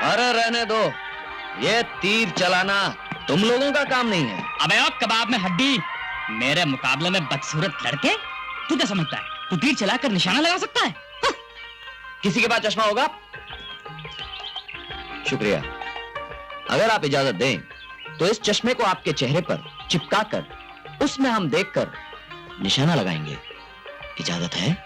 अरे रहने दो, ये तीर चलाना तुम लोगों का काम नहीं है। अबे ओ कबाब में हड्डी, मेरे मुकाबले में बदसूरत लड़के, तू क्या समझता है तू तीर चलाकर निशाना लगा सकता है? हाँ। किसी के पास चश्मा होगा? शुक्रिया। अगर आप इजाजत दें तो इस चश्मे को आपके चेहरे पर चिपका कर उसमें हम देखकर निशाना लगाएंगे। इजाजत है?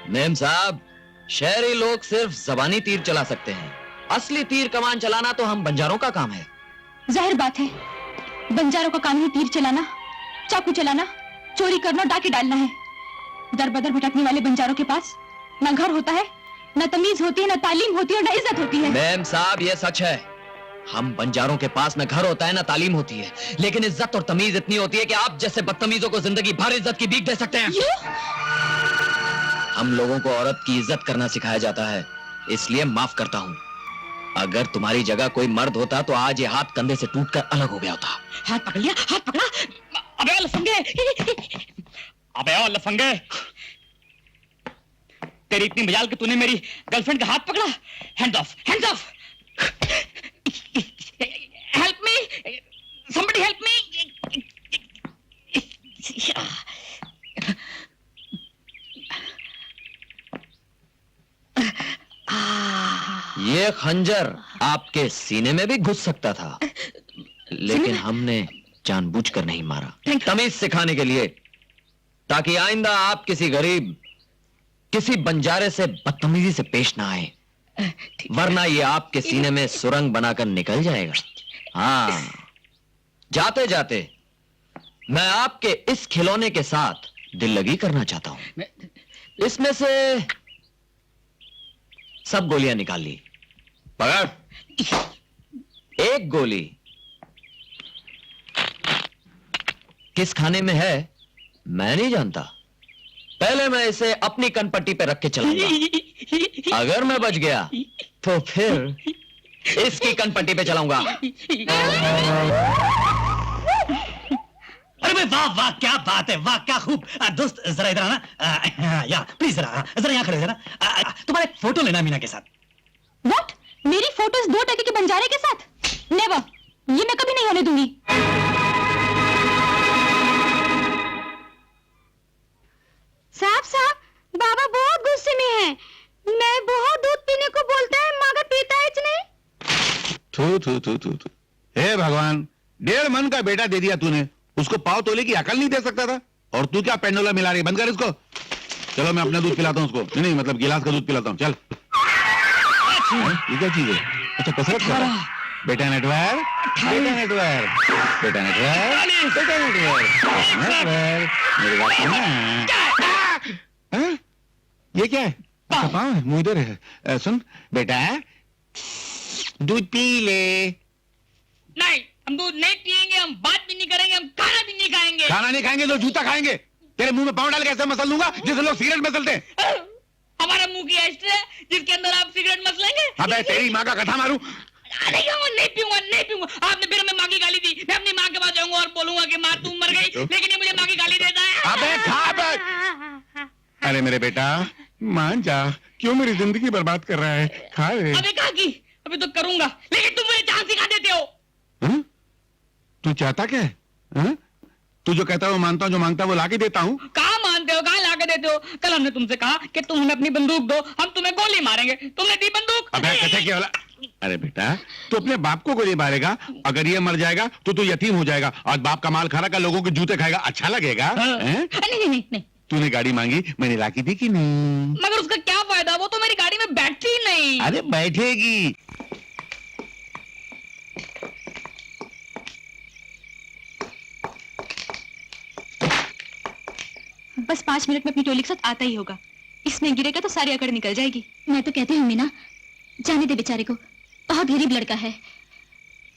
मेम साहब, शहरी लोग सिर्फ जबानी तीर चला सकते हैं, असली तीर कमान चलाना तो हम बंजारों का काम है। जाहिर बात है, बंजारों का काम ही तीर चलाना, चाकू चलाना, चोरी करना, डाके डालना है। दर बदर भटकने वाले बंजारों के पास न घर होता है, न तमीज होती है, न तालीम होती है, न इज्जत होती है। मैम साहब, ये सच है। हम बंजारों के पास न घर होता है, न तालीम होती है, लेकिन इज्जत और तमीज इतनी होती है कि आप जैसे बदतमीजों को जिंदगी भर इज्जत की भीख दे सकते हैं। हम लोगों को औरत की इज्जत करना सिखाया जाता है, इसलिए माफ करता हूँ। अगर तुम्हारी जगह कोई मर्द होता तो आज ये हाथ कंधे से टूटकर अलग हो गया होता। हाथ पकड़ लिया, हाथ पकड़ा। अबे ओ लफंगे, अबे ओ लफंगे, तेरी इतनी मजाल कि तूने मेरी गर्लफ्रेंड का हाथ पकड़ा। Hands of, hands of. Help me, somebody help me. ये खंजर आपके सीने में भी घुस सकता था, लेकिन हमने जानबूझकर नहीं मारा, तमीज सिखाने के लिए, ताकि आइंदा आप किसी गरीब, किसी बंजारे से बदतमीजी से पेश ना आए, वरना ये आपके सीने में सुरंग बनाकर निकल जाएगा। हाँ, जाते जाते मैं आपके इस खिलौने के साथ दिल लगी करना चाहता हूं। इसमें से सब गोलियां निकाल ली। पकड़। एक गोली किस खाने में है मैं नहीं जानता। पहले मैं इसे अपनी कनपट्टी पे रख के चलाऊंगा। अगर मैं बच गया तो फिर इसकी कनपट्टी पे चलाऊंगा। अरे भाई वाह वाह, क्या बात है, वाह क्या खूब। दोस्त जरा इधर आना, या प्लीज जरा यहाँ खड़े जरा। तुम्हारे फोटो लेना मीना के साथ। What? मेरी फोटोज 2 टके के बंजारे के साथ? नेवर, ये मैं कभी नहीं होने दूंगी। साहब, बाबा बहुत गुस्से में है। मैं बहुत दूध पीने को बोलता है मगर पीता है नहीं। थू। हे भगवान, 1.5 मन का बेटा दे दिया तूने, उसको पाव तोले की अकल नहीं दे सकता था? और तू क्या पेंडोला मिला रही है? बंद कर इसको। चलो मैं अपना दूध पिलाता हूँ उसको। नहीं मतलब गिलास का दूध पिलाता हूँ। चल। ये क्या चीज है? अच्छा कसरत कर रहा है। बेटा नेटवर्क, बेटा नेटवर्क, बेटा नेटवर्क, बेटा नेटवर्क, मेरी बात सुन। ये क्या है? अच्छा पाँव है, मुंह इधर है। सुन बेटा, दूध पी ले। नहीं, हम दूध नहीं पिएंगे, हम बात भी नहीं करेंगे, हम खाना भी नहीं खाएंगे। खाना नहीं खाएंगे तो जूता खाएंगे। तेरे मुंह में पाँव डाल के ऐसे मसल दूंगा जैसे लोग सिगरेट मसलते हैं। हमारा मुंह की एस्ट्रे है जिसके अंदर आप सिगरेट मसलेंगे। अबे तेरी माँ का कथा मारूं। नहीं पीऊंगा, नहीं पीऊंगा। आपने फिर हमें माँ की गाली दी। मैं अपनी माँ के पास जाऊंगा और बोलूंगा कि माँ तुम मर गई, लेकिन ये मुझे माँ की गाली देता है। अबे खा बे। अरे मेरे बेटा मान जा, क्यों मेरी जिंदगी बर्बाद कर रहा है? खा ले। अबे कहा की, अभी तो करूंगा, लेकिन तुम मुझे जान सिखा देते हो। तू चाहता क्या है? तू जो कहता है वो मानता हूँ, जो मांगता है वो लाके देता हूँ। कहाँ मानते हो, कहाँ लाके देते हो? कल हमने तुमसे कहा कि तुम हमें अपनी बंदूक दो, हम तुम्हें गोली मारेंगे, तुमने दी बंदूक। अबे कहते क्या वाला? अरे बेटा तू अपने बाप को गोली मारेगा, अगर ये मर जाएगा तो तू यतीम हो जाएगा। आज बाप का माल खा रहा, लोगों के जूते खाएगा, अच्छा लगेगा? नहीं। तूने गाड़ी मांगी, मैंने लाके दी कि नहीं? मगर उसका क्या फायदा, वो तो मेरी गाड़ी में बैठती ही नहीं। अरे बैठेगी। बस 5 मिनट में अपनी टोली के साथ आता ही होगा। इसमें गिरेगा तो सारी अकड़ निकल जाएगी। मैं तो कहती हूँ मीना, जाने दे बेचारे को, बहुत गरीब लड़का है।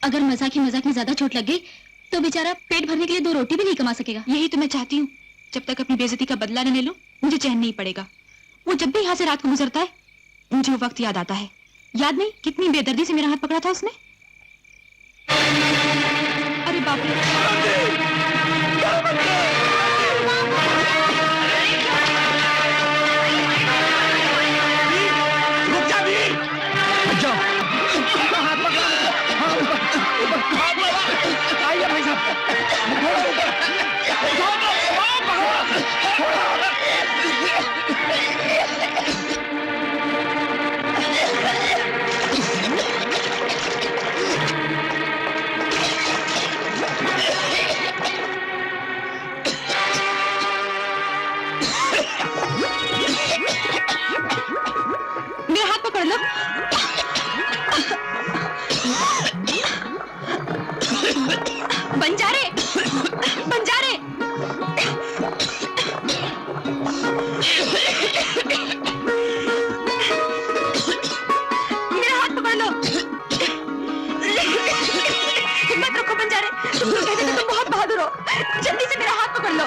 अगर मजाक में ज्यादा चोट लग गई तो बेचारा पेट भरने के लिए 2 रोटी भी नहीं कमा सकेगा। यही तो मैं चाहती हूँ, जब तक अपनी बेइज्जती का बदला न ले लूं, मुझे चैन नहीं पड़ेगा। वो जब भी यहाँ से रात को गुजरता है, मुझे वो वक्त याद आता है। याद नहीं कितनी बेदर्दी से मेरा हाथ पकड़ा था उसने? अरे बाप रे! मेरा हाथ पकड़ लो। बंजारे, बंजारे! मेरा हाथ पकड़ लो। हिम्मत रखो बंजारे, तुम तो कहते थे तुम बहुत बहादुर हो। जल्दी से मेरा हाथ पकड़ लो।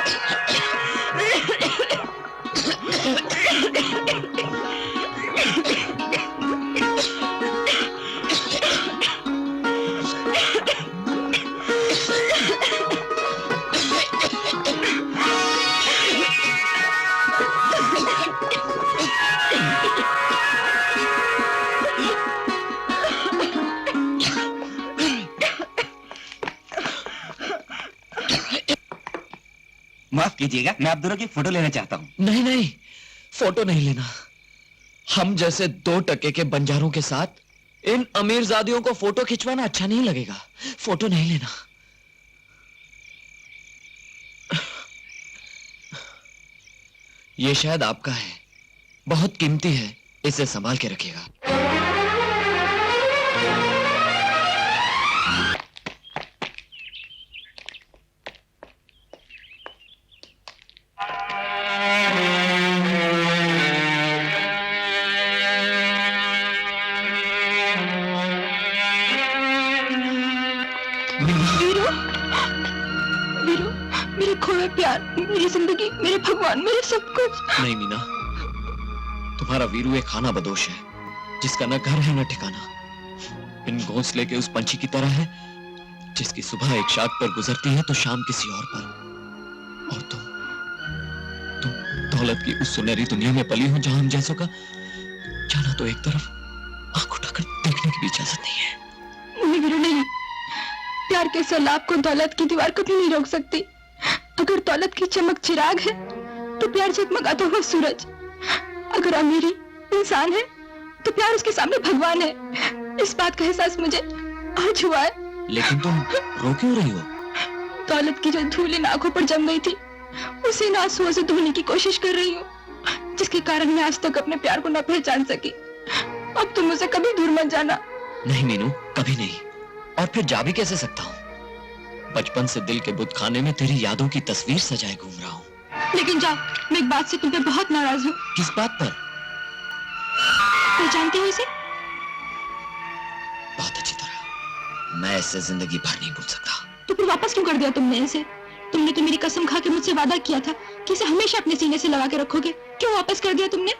माफ कीजिएगा, मैं आप दोनों की फोटो लेना चाहता हूँ। नहीं नहीं, फोटो नहीं लेना। हम जैसे 2 टके के बंजारों के साथ इन अमीरजादियों को फोटो खिंचवाना अच्छा नहीं लगेगा। फोटो नहीं लेना। ये शायद आपका है, बहुत कीमती है, इसे संभाल के रखिएगा। वीरू, वीरू, मेरे खोए प्यार, मेरी जिंदगी, मेरे भगवान, मेरे सब कुछ। नहीं मीना, तुम्हारा वीरू एक खाना बदोश है, जिसका न घर है न ठिकाना। इन घोंसले के उस पंछी की तरह है, जिसकी सुबह एक शाख पर गुजरती है तो शाम किसी और पर। और तुम दौलत की उस सुनहरी दुनिया में पली हो, जहां हम जैसों का जाना तो एक तरफ, आंख उठाकर देखने की भी इजाजत नहीं है। नहीं वीरू, नहीं। प्यार के सैलाब को दौलत की दीवार कभी नहीं रोक सकती। अगर दौलत की चमक चिराग है, तो प्यार जगमगाता हुआ सूरज। अगर अमीरी इंसान है, तो प्यार उसके सामने भगवान है। इस बात का एहसास मुझे आज हुआ है। लेकिन तुम रो क्यों रही हो? दौलत की जो धूल इन आंखों पर जम गई थी, उसे इन आंसुओं से धोने की कोशिश कर रही हूँ, जिसके कारण मैं आज तक अपने प्यार को न पहचान सकी। अब तुम मुझे कभी दूर मत जाना। नहीं मीनू, कभी नहीं। और फिर जा भी कैसे सकता हूँ? बचपन से दिल के बुत खाने में तेरी यादों की तस्वीर सजाए घूम रहा हूँ। लेकिन जाओ, मैं एक बात से तुम पे बहुत नाराज हूँ। किस बात पर? पहचानते हो इसे? बहुत अच्छी तरह। मैं इसे जिंदगी भर नहीं भूल सकता। तो फिर वापस क्यों कर दिया तुमने इसे? तुमने तो मेरी कसम खा के मुझसे वादा किया था कि इसे हमेशा अपने सीने से लगा के रखोगे। क्यों वापस कर दिया तुमने?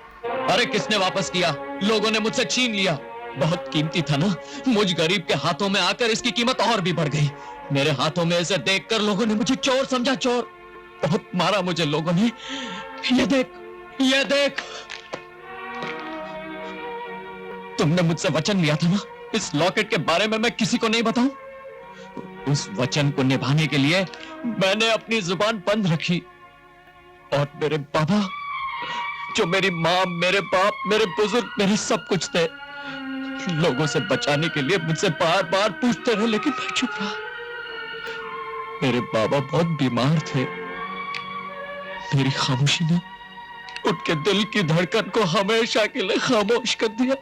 अरे किसने वापस किया? लोगों ने मुझसे छीन लिया। बहुत कीमती था ना, मुझ गरीब के हाथों में आकर इसकी कीमत और भी बढ़ गई। मेरे हाथों में इसे देखकर लोगों ने मुझे चोर समझा, चोर। बहुत मारा मुझे लोगों ने। ये देख, ये देख। तुमने मुझसे वचन लिया था ना, इस लॉकेट के बारे में मैं किसी को नहीं बताऊं। उस वचन को निभाने के लिए मैंने अपनी जुबान बंद रखी। और मेरे बाबा, जो मेरी माँ, मेरे बाप, मेरे बुजुर्ग, मेरे सब कुछ थे, लोगों से बचाने के लिए मुझसे बार बार पूछते रहे, लेकिन मैं चुप रहा। मेरे बाबा बहुत बीमार थे। मेरी खामोशी ने उनके दिल की धड़कन को हमेशा के लिए खामोश कर दिया।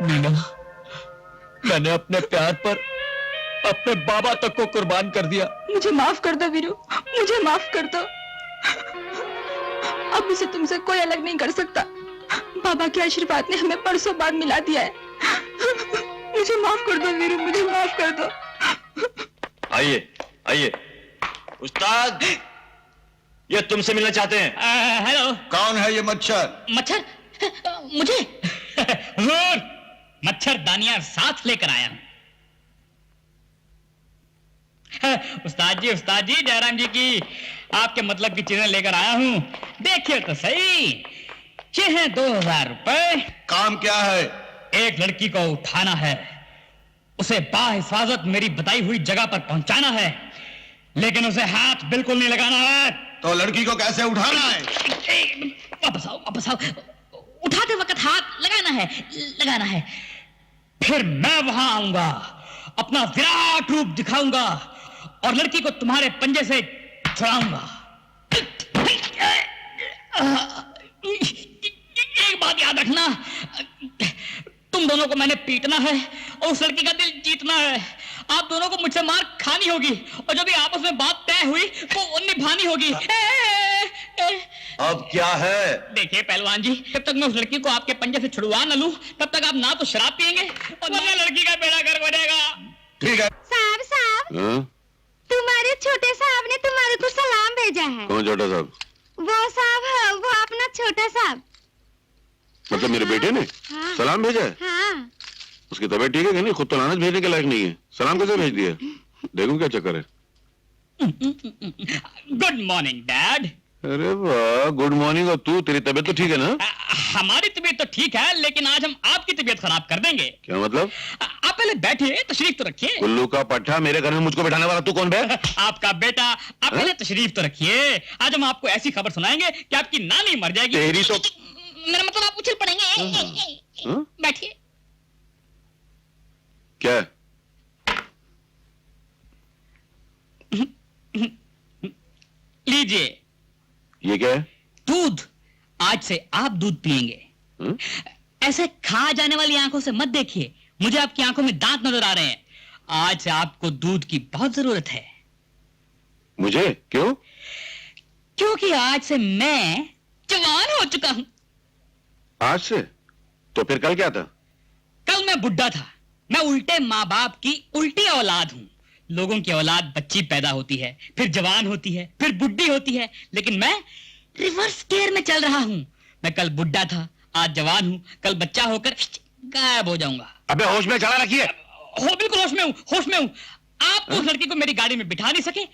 मीना, मैंने अपने प्यार पर अपने बाबा तक को कुर्बान कर दिया। मुझे माफ कर दो वीरू, मुझे माफ कर दो। अब इसे तुमसे कोई अलग नहीं कर सकता। बाबा के आशीर्वाद ने हमें परसों बाद मिला दिया है। मुझे माफ कर दो वीरू, मुझे माफ कर दो। आइए आइए। उस्ताद, ये तुमसे मिलना चाहते हैं। हेलो। कौन है ये मच्छर? मच्छर? मुझे? हुजूर, मच्छरदानियां साथ लेकर आया हूं। उस्ताद जी जयराम जी की आपके मतलब की चीजें लेकर आया हूं। देखिए तो सही, ये हैं 2000 रुपए। काम क्या है? एक लड़की को उठाना है, उसे बाहिफाजत मेरी बताई हुई जगह पर पहुंचाना है, लेकिन उसे हाथ बिल्कुल नहीं लगाना है। तो लड़की को कैसे उठाना है? वापस आओ। उठाते वक्त हाथ लगाना है। फिर मैं वहां आऊंगा, अपना विराट रूप दिखाऊंगा और लड़की को तुम्हारे पंजे से छुड़ाऊंगा। एक बात याद रखना, तुम दोनों को मैंने पीटना है और उस लड़की का दिल जीतना है। आप दोनों को मुझसे मार खानी होगी और जब भी आपस में बात तय हुई वो निभानी होगी। अब क्या है? देखिए पहलवान जी, जब तक मैं उस लड़की को आपके पंजे से छुड़वा न लूं, तब तक आप ना तो शराब पियेंगे और ना लड़की का बेड़ा गर्क हो जाएगा। ठीक है। साहब, हाँ? तुम्हारे छोटे साहब ने तुम्हारे को सलाम भेजा है। कौन छोटा साहब? वो साहब है, वो अपना छोटा साहब। मतलब मेरे बेटे ने हाँ। सलाम भेजा है? हाँ। उसकी तबीयत ठीक है कि नहीं? खुद तो लानत भेजने के लायक नहीं है, सलाम कैसे भेज दिया? देखूं क्या चक्कर है। Good morning dad. अरे वाह, गुड मॉर्निंग। और तू, तेरी तबीयत तो ठीक है ना? हमारी तबीयत तो ठीक है, लेकिन आज हम आपकी तबीयत खराब कर देंगे। क्या मतलब? आप पहले बैठिए, तशरीफ तो रखिए। उल्लू का पट्टा, मेरे घर में मुझको बैठाने वाला तू कौन बे? आपका बेटा, आप पहले तशरीफ तो रखिए। आज हम आपको ऐसी खबर सुनाएंगे कि आपकी नानी मर जाएगी। तेरी तो मेरा मतलब आप उछल पड़ेंगे। हाँ? बैठिए। क्या? लीजिए ये क्या है? दूध। आज से आप दूध पिएंगे। हाँ? ऐसे खा जाने वाली आंखों से मत देखिए, मुझे आपकी आंखों में दांत नजर आ रहे हैं। आज से आपको दूध की बहुत जरूरत है। मुझे? क्यों? क्योंकि आज से मैं जवान हो चुका हूं। आज से? तो फिर कल क्या था? कल मैं बुढ़ा था। मैं उल्टे माँ बाप की उल्टी औलाद हूं। लोगों की औलाद बच्ची पैदा होती है, फिर जवान होती है, फिर बुढ़ी होती है, लेकिन मैं रिवर्स गियर में चल रहा हूं। मैं कल बुढ़ा था, आज जवान हूं, कल बच्चा होकर गायब हो जाऊंगा। अबे होश में चला रखिए। हो बिल्कुल होश में हूं। आप उस लड़की को मेरी गाड़ी में बिठा नहीं सके,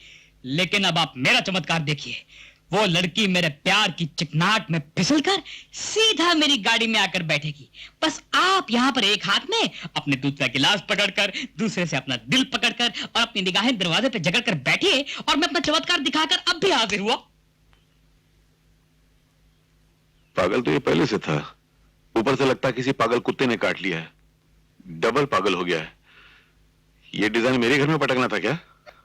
लेकिन अब आप मेरा चमत्कार देखिए। वो लड़की मेरे प्यार की चिकनाहट में फिसलकर सीधा मेरी गाड़ी में आकर बैठेगी। बस आप यहाँ पर एक हाथ में अपने दूध का गिलास पकड़कर, दूसरे से अपना दिल पकड़कर और अपनी निगाहें दरवाजे पे जकड़कर बैठिए और मैं अपना चमत्कार दिखाकर अब भी हाजिर हुआ। पागल तो ये पहले से था, ऊपर से लगता है किसी पागल कुत्ते ने काट लिया है। डबल पागल हो गया है। ये डिजाइन मेरे घर में पटकना था क्या?